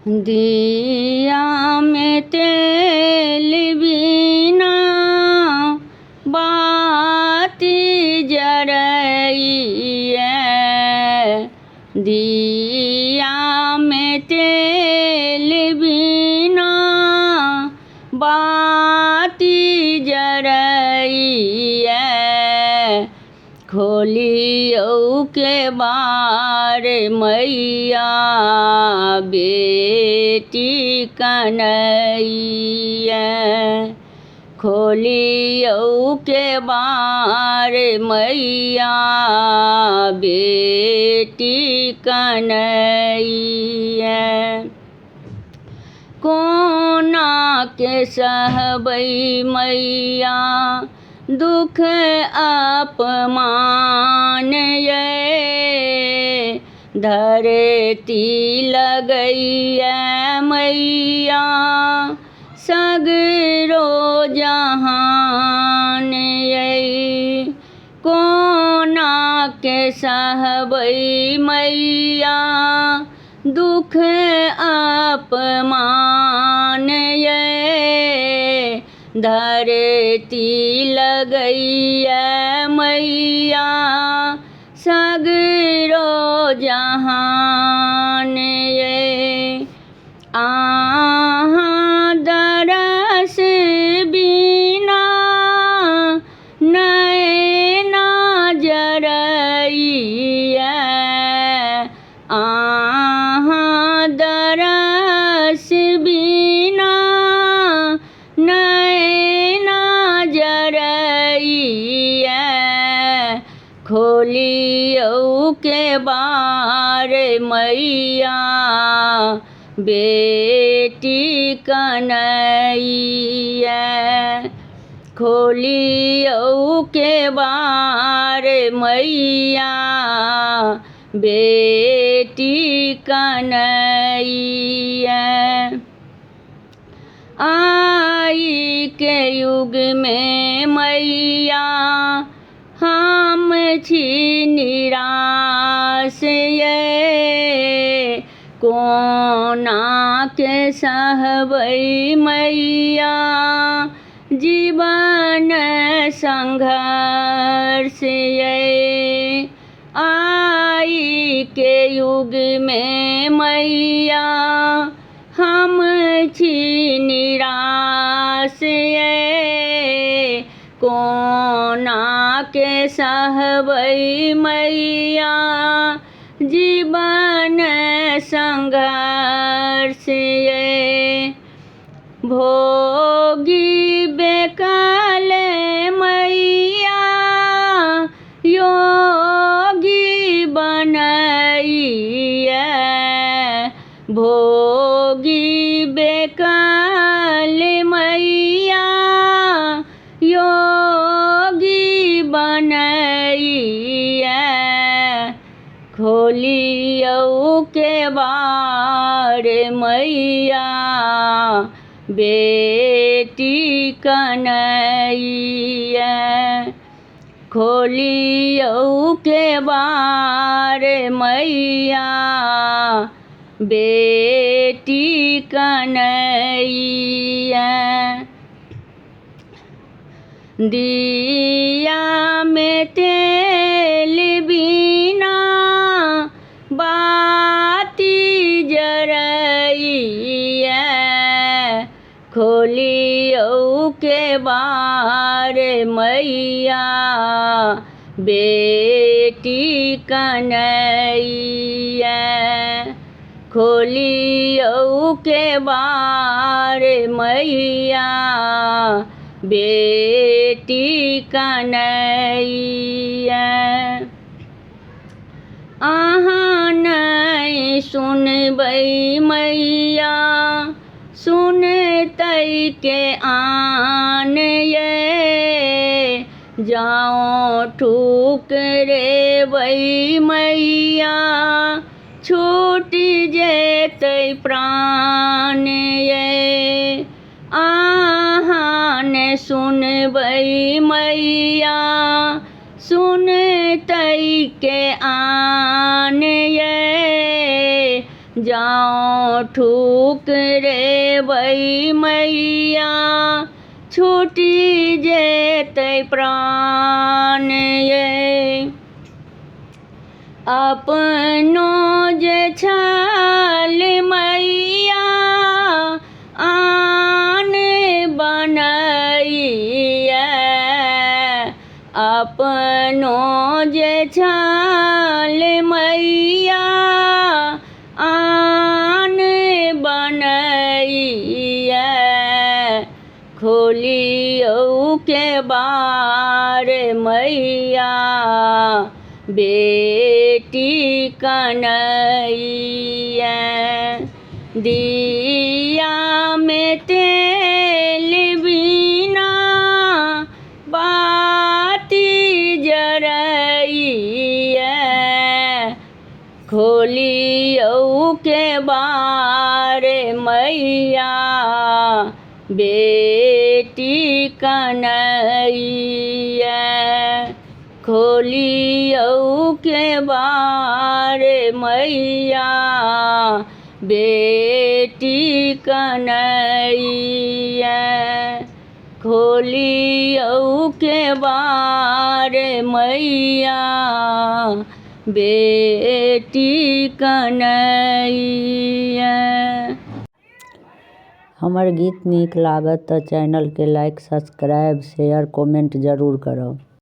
दिया में तेल बिना बाती जरइए, दिया में तेल बिना बाती जरइए। खोलियो के बार मैया बेटी कन्हैया, खोलियो के बार मैया बेटी कन्हैया। कोना के सहबै मैया दुख अपमान ये, धरती लगैया मैया सगरो जहान ये। कोना के सहबै मैया दुख अपमान ये, धरती लगैया मैया सगरो जहान ये। आहाँ दरस बिना नैना जरइया, आहाँ दरस बिना नैना जरइया। खोलियो के बार मैया बेटी कन्हैया, खोलियो के बार मैया बेटी कन्हैया। आई के युग में मैया हम छी निराश ये, कोना के सहबै मैया जीवन संघर्ष ये। आई के युग में मैया हम छी निराश ये, कोना के सहबै मैया जीवन संघर्ष ये। भोगी बेकल मैया योगी बनइया, भोगी बेकल मैया योगी बनइया। खोलियो के बार मैया बेटी कन्हैया, खोलियो के बार मैया बेटी कन्हैया। दिया में तेल बिना बाती जरइया, खोलियो के बार मैया बेटी कन्हैया, खोलियो के बार मैया बेटी कन्हैया। आहाँ नहीं सुनबै मैया सुनतै के आन ये, जाओ ठुकरेबै मैया छूट जेतै प्राण ये। आहाँ ने सुनबै मैया सुनतै के आन ये, जाओ पाँव ठुकरे बई मैया छूटी जेतै प्राण ये। अपनो जे छल मैया आन बनैया, अपनो जे छल मैया आन बनैया, खोलियौ के बार मैया बेटी कन्हैया। दिया में तेल बिना बाती जरैया, खोलियौ के बार मैया बेटी कन्हैया, खोलियौ के बार मैया बेटी कन्हैया, खोलियौ के बार मैया बेटी कन्हैया। हमर गीत नीक लागत तऽ चैनल के लाइक, सब्सक्राइब, शेयर, कमेंट जरूर करब।